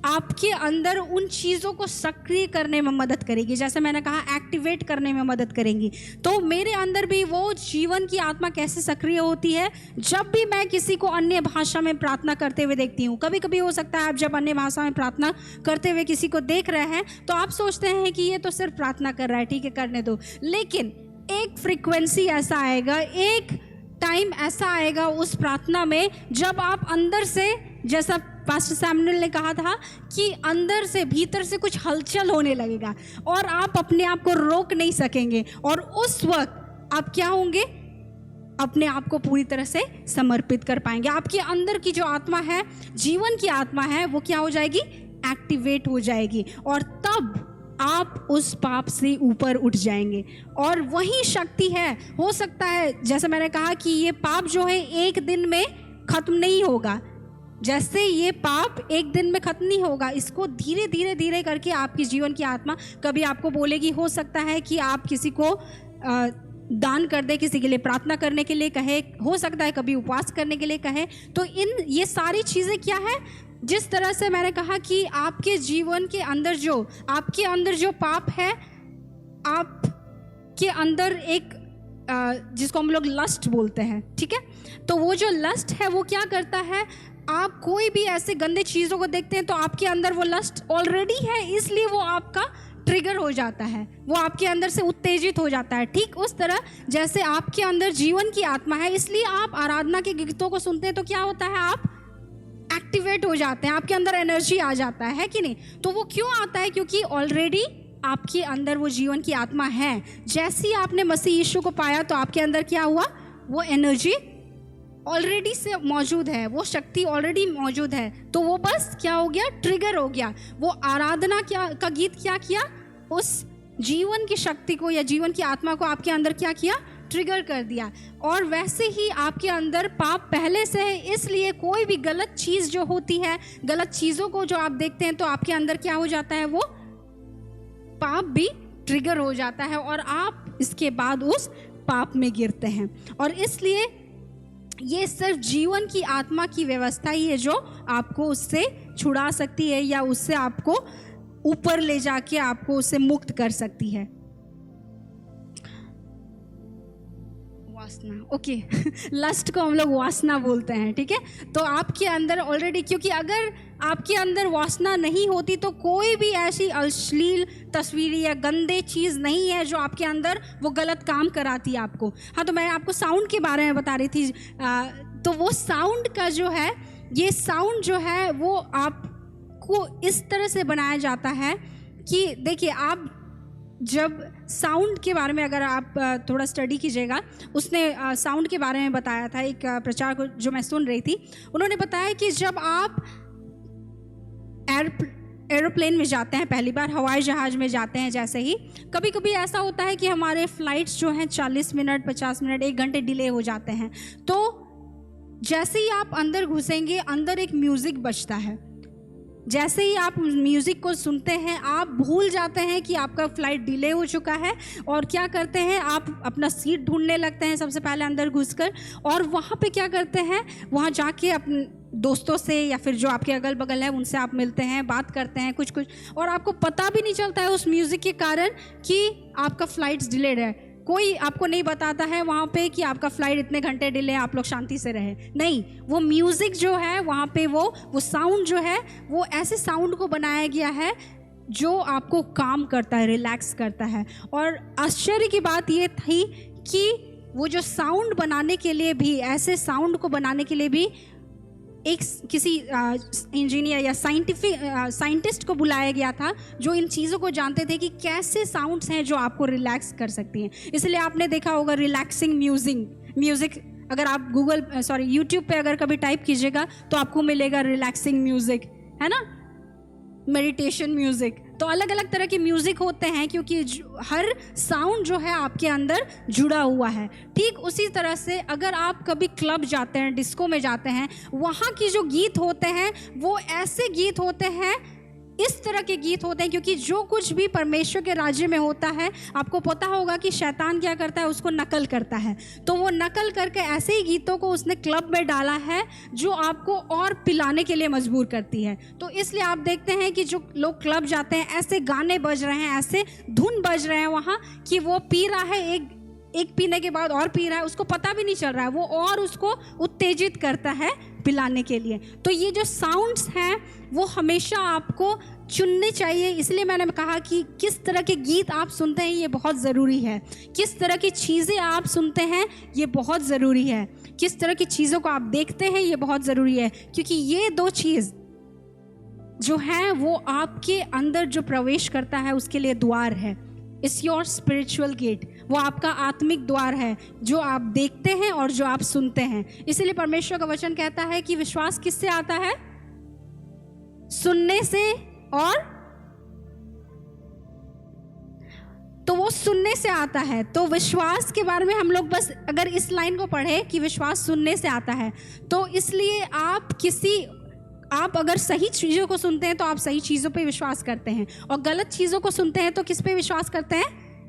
आपके अंदर उन चीज़ों को सक्रिय करने में मदद करेगी, जैसे मैंने कहा एक्टिवेट करने में मदद करेंगी। तो मेरे अंदर भी वो जीवन की आत्मा कैसे सक्रिय होती है, जब भी मैं किसी को अन्य भाषा में प्रार्थना करते हुए देखती हूँ। कभी कभी हो सकता है आप जब अन्य भाषा में प्रार्थना करते हुए किसी को देख रहे हैं तो आप सोचते हैं कि ये तो सिर्फ प्रार्थना कर रहा है, ठीक है करने दो। लेकिन एक फ्रिक्वेंसी ऐसा आएगा, एक टाइम ऐसा आएगा उस प्रार्थना में, जब आप अंदर से, जैसा पास्टर सैमुअल ने कहा था कि अंदर से, भीतर से कुछ हलचल होने लगेगा और आप अपने आप को रोक नहीं सकेंगे। और उस वक्त आप क्या होंगे? अपने आप को पूरी तरह से समर्पित कर पाएंगे। आपके अंदर की जो आत्मा है, जीवन की आत्मा है, वो क्या हो जाएगी? एक्टिवेट हो जाएगी। और तब आप उस पाप से ऊपर उठ जाएंगे। और वही शक्ति है। हो सकता है, जैसे मैंने कहा कि ये पाप जो है एक दिन में खत्म नहीं होगा। जैसे ये पाप एक दिन में खत्म नहीं होगा, इसको धीरे धीरे धीरे करके आपकी जीवन की आत्मा कभी आपको बोलेगी। हो सकता है कि आप किसी को दान कर दे, किसी के लिए प्रार्थना करने के लिए कहे, हो सकता है कभी उपवास करने के लिए कहे। तो ये सारी चीज़ें क्या है? जिस तरह से मैंने कहा कि आपके जीवन के अंदर जो, आपके अंदर जो पाप है, आपके अंदर एक जिसको हम लोग लस्ट बोलते हैं, ठीक है? तो वो जो लस्ट है वो क्या करता है? आप कोई भी ऐसे गंदे चीज़ों को देखते हैं तो आपके अंदर वो लस्ट ऑलरेडी है, इसलिए वो आपका ट्रिगर हो जाता है, वो आपके अंदर से उत्तेजित हो जाता है। ठीक उस तरह जैसे आपके अंदर जीवन की आत्मा है, इसलिए आप आराधना के गीतों को सुनते हैं तो क्या होता है? आप एक्टिवेट हो जाते हैं, आपके अंदर एनर्जी आ जाता है कि नहीं? तो वो क्यों आता है? क्योंकि ऑलरेडी आपके अंदर वो जीवन की आत्मा है। जैसे ही आपने मसीह यीशु को पाया तो आपके अंदर क्या हुआ? वो एनर्जी ऑलरेडी से मौजूद है, वो शक्ति ऑलरेडी मौजूद है। तो वो बस क्या हो गया? ट्रिगर हो गया। वो आराधना का गीत क्या किया? उस जीवन की शक्ति को या जीवन की आत्मा को आपके अंदर क्या किया? ट्रिगर कर दिया। और वैसे ही आपके अंदर पाप पहले से है, इसलिए कोई भी गलत चीज़ जो होती है, गलत चीज़ों को जो आप देखते हैं तो आपके अंदर क्या हो जाता है? वो पाप भी ट्रिगर हो जाता है और आप इसके बाद उस पाप में गिरते हैं। और इसलिए ये सिर्फ जीवन की आत्मा की व्यवस्था ही है जो आपको उससे छुड़ा सकती है या उससे आपको ऊपर ले जाके आपको उससे मुक्त कर सकती है। वासना, ओके लस्ट को हम लोग वासना बोलते हैं, ठीक है? तो आपके अंदर ऑलरेडी, क्योंकि अगर आपके अंदर वासना नहीं होती तो कोई भी ऐसी अश्लील तस्वीर या गंदे चीज़ नहीं है जो आपके अंदर वो गलत काम कराती है आपको। हाँ, तो मैं आपको साउंड के बारे में बता रही थी। तो वो साउंड का जो है, ये साउंड जो है वो आपको इस तरह से बनाया जाता है कि देखिए, आप जब साउंड के बारे में अगर आप थोड़ा स्टडी कीजिएगा, उसने साउंड के बारे में बताया था। एक प्रचार को जो मैं सुन रही थी, उन्होंने बताया कि जब आप एरोप्लेन में जाते हैं, पहली बार हवाई जहाज़ में जाते हैं, जैसे ही कभी कभी ऐसा होता है कि हमारे फ्लाइट्स जो हैं 40 मिनट 50 मिनट 1 घंटे डिले हो जाते हैं। तो जैसे ही आप अंदर घुसेंगे, अंदर एक म्यूज़िक बजता है। जैसे ही आप म्यूज़िक को सुनते हैं, आप भूल जाते हैं कि आपका फ़्लाइट डिले हो चुका है, और क्या करते हैं, आप अपना सीट ढूंढने लगते हैं सबसे पहले अंदर घुसकर। और वहाँ पे क्या करते हैं, वहाँ जाके अपने दोस्तों से या फिर जो आपके अगल बगल है उनसे आप मिलते हैं, बात करते हैं कुछ, और आपको पता भी नहीं चलता है उस म्यूज़िक के कारण कि आपका फ़्लाइट डिलेड है। कोई आपको नहीं बताता है वहाँ पे कि आपका फ़्लाइट इतने घंटे डिले है, आप लोग शांति से रहे। नहीं, वो म्यूज़िक जो है वहाँ पे वो साउंड जो है, वो ऐसे साउंड को बनाया गया है जो आपको काम करता है, रिलैक्स करता है। और आश्चर्य की बात ये थी कि वो जो साउंड बनाने के लिए भी, ऐसे साउंड को बनाने के लिए भी एक किसी इंजीनियर या साइंटिस्ट को बुलाया गया था, जो इन चीज़ों को जानते थे कि कैसे साउंड्स हैं जो आपको रिलैक्स कर सकती हैं। इसलिए आपने देखा होगा रिलैक्सिंग म्यूज़िक, अगर आप यूट्यूब पे अगर कभी टाइप कीजिएगा तो आपको मिलेगा रिलैक्सिंग म्यूज़िक, है ना, मेडिटेशन म्यूज़िक। तो अलग अलग तरह के म्यूज़िक होते हैं, क्योंकि हर साउंड जो है आपके अंदर जुड़ा हुआ है। ठीक उसी तरह से अगर आप कभी क्लब जाते हैं, डिस्को में जाते हैं, वहाँ की जो गीत होते हैं वो ऐसे गीत होते हैं, इस तरह के गीत होते हैं, क्योंकि जो कुछ भी परमेश्वर के राज्य में होता है, आपको पता होगा कि शैतान क्या करता है, उसको नकल करता है। तो वो नकल करके ऐसे ही गीतों को उसने क्लब में डाला है जो आपको और पिलाने के लिए मजबूर करती है। तो इसलिए आप देखते हैं कि जो लोग क्लब जाते हैं, ऐसे गाने बज रहे हैं, ऐसे धुन बज रहे हैं वहाँ कि वो पी रहा है, एक पीने के बाद और पी रहा है, उसको पता भी नहीं चल रहा है, वो और उसको उत्तेजित करता है पिलाने के लिए। तो ये जो साउंड्स हैं वो हमेशा आपको चुनने चाहिए। इसलिए मैंने कहा कि किस तरह के गीत आप सुनते हैं ये बहुत ज़रूरी है, किस तरह की चीज़ें आप सुनते हैं ये बहुत ज़रूरी है, किस तरह की चीज़ों को आप देखते हैं ये बहुत ज़रूरी है, क्योंकि ये 2 चीज़ जो है वो आपके अंदर जो प्रवेश करता है उसके लिए द्वार है। इट्स योर स्पिरिचुअल गेट, वो आपका आत्मिक द्वार है जो आप देखते हैं और जो आप सुनते हैं। इसलिए परमेश्वर का वचन कहता है कि विश्वास किससे आता है, सुनने से, और तो वो सुनने से आता है। तो विश्वास के बारे में हम लोग बस अगर इस लाइन को पढ़े कि विश्वास सुनने से आता है, तो इसलिए आप अगर सही चीज़ों को सुनते हैं तो आप सही चीज़ों पे विश्वास करते हैं, और गलत चीज़ों को सुनते हैं तो किस पे विश्वास करते हैं,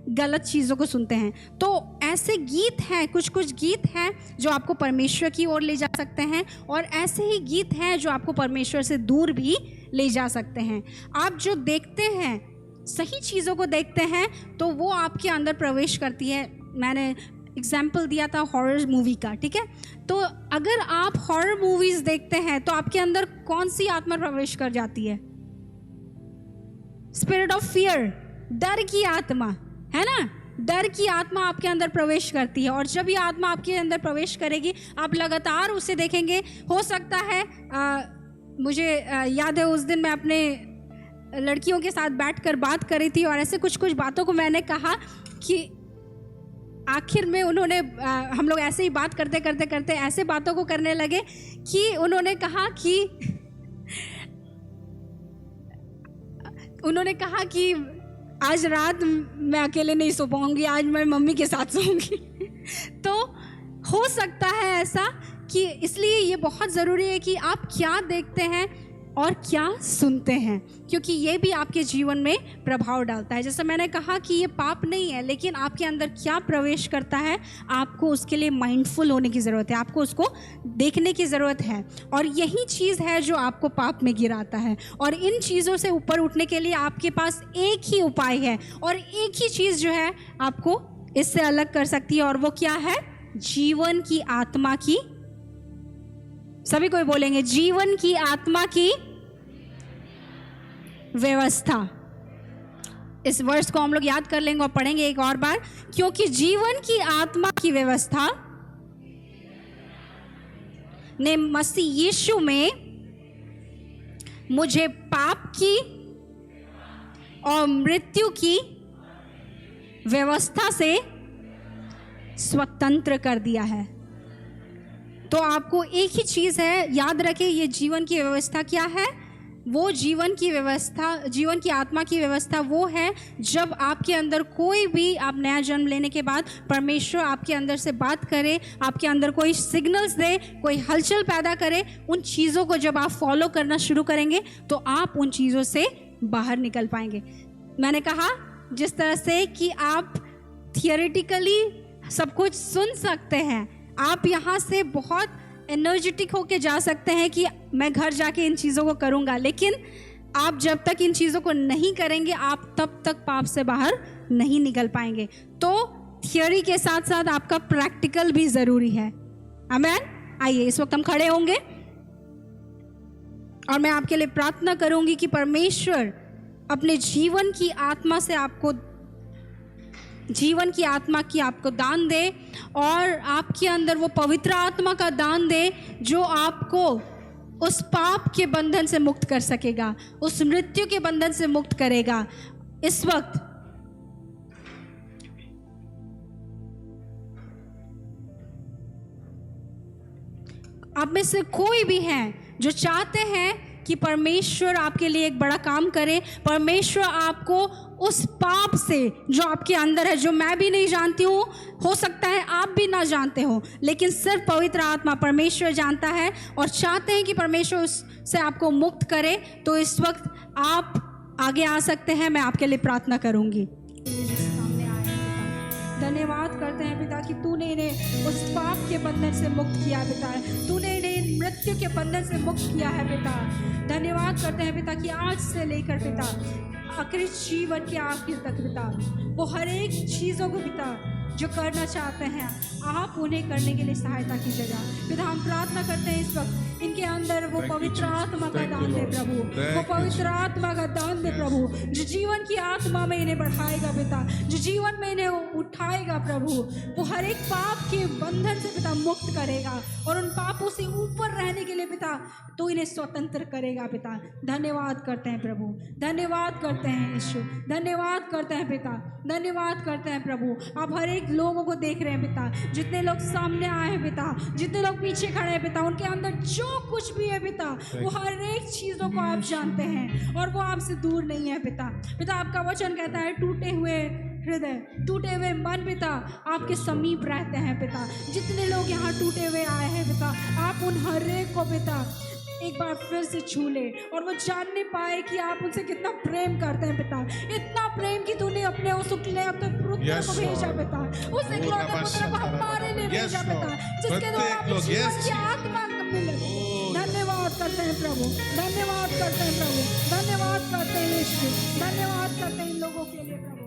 गलत चीज़ों को सुनते हैं। तो ऐसे गीत हैं, कुछ गीत हैं जो आपको परमेश्वर की ओर ले जा सकते हैं, और ऐसे ही गीत हैं जो आपको परमेश्वर से दूर भी ले जा सकते हैं। आप जो देखते हैं, सही चीज़ों को देखते हैं तो वो आपके अंदर प्रवेश करती है। मैंने एग्जाम्पल दिया था हॉरर मूवी का, ठीक है। तो अगर आप हॉरर मूवीज़ देखते हैं तो आपके अंदर कौन सी आत्मा प्रवेश कर जाती है, स्पिरिट ऑफ फियर, डर की आत्मा, है ना, डर की आत्मा आपके अंदर प्रवेश करती है। और जब ये आत्मा आपके अंदर प्रवेश करेगी, आप लगातार उसे देखेंगे। हो सकता है मुझे याद है उस दिन मैं अपने लड़कियों के साथ बैठकर बात कर रही थी, और ऐसे कुछ बातों को मैंने कहा कि आखिर में उन्होंने हम लोग ऐसे ही बात करते करते ऐसे बातों को करने लगे कि उन्होंने कहा कि आज रात मैं अकेले नहीं सो पाऊंगी, आज मैं मम्मी के साथ सोऊंगी। तो हो सकता है ऐसा कि इसलिए ये बहुत ज़रूरी है कि आप क्या देखते हैं और क्या सुनते हैं, क्योंकि ये भी आपके जीवन में प्रभाव डालता है। जैसे मैंने कहा कि ये पाप नहीं है, लेकिन आपके अंदर क्या प्रवेश करता है, आपको उसके लिए माइंडफुल होने की ज़रूरत है, आपको उसको देखने की ज़रूरत है। और यही चीज़ है जो आपको पाप में गिराता है। और इन चीज़ों से ऊपर उठने के लिए आपके पास एक ही उपाय है, और एक ही चीज़ जो है आपको इससे अलग कर सकती है, और वो क्या है, जीवन की आत्मा की, सभी कोई बोलेंगे, जीवन की आत्मा की व्यवस्था। इस वर्ष को हम लोग याद कर लेंगे और पढ़ेंगे एक और बार, क्योंकि जीवन की आत्मा की व्यवस्था ने मसीह यीशु में मुझे पाप की और मृत्यु की व्यवस्था से स्वतंत्र कर दिया है। तो आपको एक ही चीज़ है, याद रखें, ये जीवन की व्यवस्था क्या है, वो जीवन की व्यवस्था, जीवन की आत्मा की व्यवस्था वो है जब आपके अंदर कोई भी, आप नया जन्म लेने के बाद परमेश्वर आपके अंदर से बात करे, आपके अंदर कोई सिग्नल्स दे, कोई हलचल पैदा करे। उन चीज़ों को जब आप फॉलो करना शुरू करेंगे तो आप उन चीज़ों से बाहर निकल पाएंगे। मैंने कहा जिस तरह से कि आप थियोरेटिकली सब कुछ सुन सकते हैं, आप यहाँ से बहुत एनर्जेटिक होके जा सकते हैं कि मैं घर जाके इन चीज़ों को करूँगा, लेकिन आप जब तक इन चीज़ों को नहीं करेंगे आप तब तक पाप से बाहर नहीं निकल पाएंगे। तो थियोरी के साथ साथ आपका प्रैक्टिकल भी ज़रूरी है। आमीन। आइए इस वक्त हम खड़े होंगे और मैं आपके लिए प्रार्थना करूँगी कि परमेश्वर अपने जीवन की आत्मा से आपको, जीवन की आत्मा की आपको दान दे और आपके अंदर वो पवित्र आत्मा का दान दे जो आपको उस पाप के बंधन से मुक्त कर सकेगा, उस मृत्यु के बंधन से मुक्त करेगा। इस वक्त आप में से कोई भी हैं जो चाहते हैं कि परमेश्वर आपके लिए एक बड़ा काम करे, परमेश्वर आपको उस पाप से जो आपके अंदर है, जो मैं भी नहीं जानती हूँ, हो सकता है आप भी ना जानते हो, लेकिन सिर्फ पवित्र आत्मा परमेश्वर जानता है और चाहते हैं कि परमेश्वर उससे आपको मुक्त करे, तो इस वक्त आप आगे आ सकते हैं। मैं आपके लिए प्रार्थना करूँगी। धन्यवाद करते हैं पिता कि तूने इन्हें उस पाप के बंधन से मुक्त किया पिता, तूने इन्हें मृत्यु के बंधन से मुक्त किया है पिता। धन्यवाद करते हैं पिता कि आज से लेकर पिता आखिरी जीवन के आखिर तक पिता वो हर एक चीज़ों को पिता जो करना चाहते हैं आप उन्हें करने के लिए सहायता कीजिएगा पिता। हम प्रार्थना करते हैं इस वक्त इनके अंदर वो पवित्र आत्मा का दान दे प्रभु, वो पवित्र आत्मा का दान दे प्रभु, जो जीवन की आत्मा में इन्हें बढ़ाएगा पिता, जो जीवन में इन्हें उठाएगा प्रभु, वो हर एक पाप के बंधन से पिता मुक्त करेगा और उन पापों से ऊपर रहने के लिए पिता तो इन्हें स्वतंत्र करेगा पिता। धन्यवाद करते हैं प्रभु, धन्यवाद करते हैं यीशु, धन्यवाद करते हैं पिता, धन्यवाद करते हैं प्रभु। आप हर एक लोगों को देख रहे हैं पिता, जितने लोग सामने आए हैं पिता, जितने लोग पीछे खड़े हैं पिता, उनके अंदर जो कुछ भी है पिता वो हर एक चीज़ों को आप जानते हैं और वो आपसे दूर नहीं है पिता। पिता आपका वचन कहता है टूटे हुए हृदय, टूटे हुए मन पिता आपके समीप रहते हैं पिता। जितने लोग यहाँ टूटे हुए आए हैं पिता आप उन हर एक को पिता एक बार फिर से छू ले और वो जानने पाए कि आप उनसे कितना प्रेम करते हैं पिता। इतना प्रेम कि तूने अपने उस अपने पुत्र को भेजा पिता, उस इकलौते पुत्र को हमारे लिए भेजा पिता, जिसके द्वारा जीवन की आत्मा मिले। धन्यवाद करते हैं प्रभु, धन्यवाद करते हैं प्रभु, धन्यवाद करते हैं यीशु, धन्यवाद करते हैं इन लोगों के लिए प्रभु।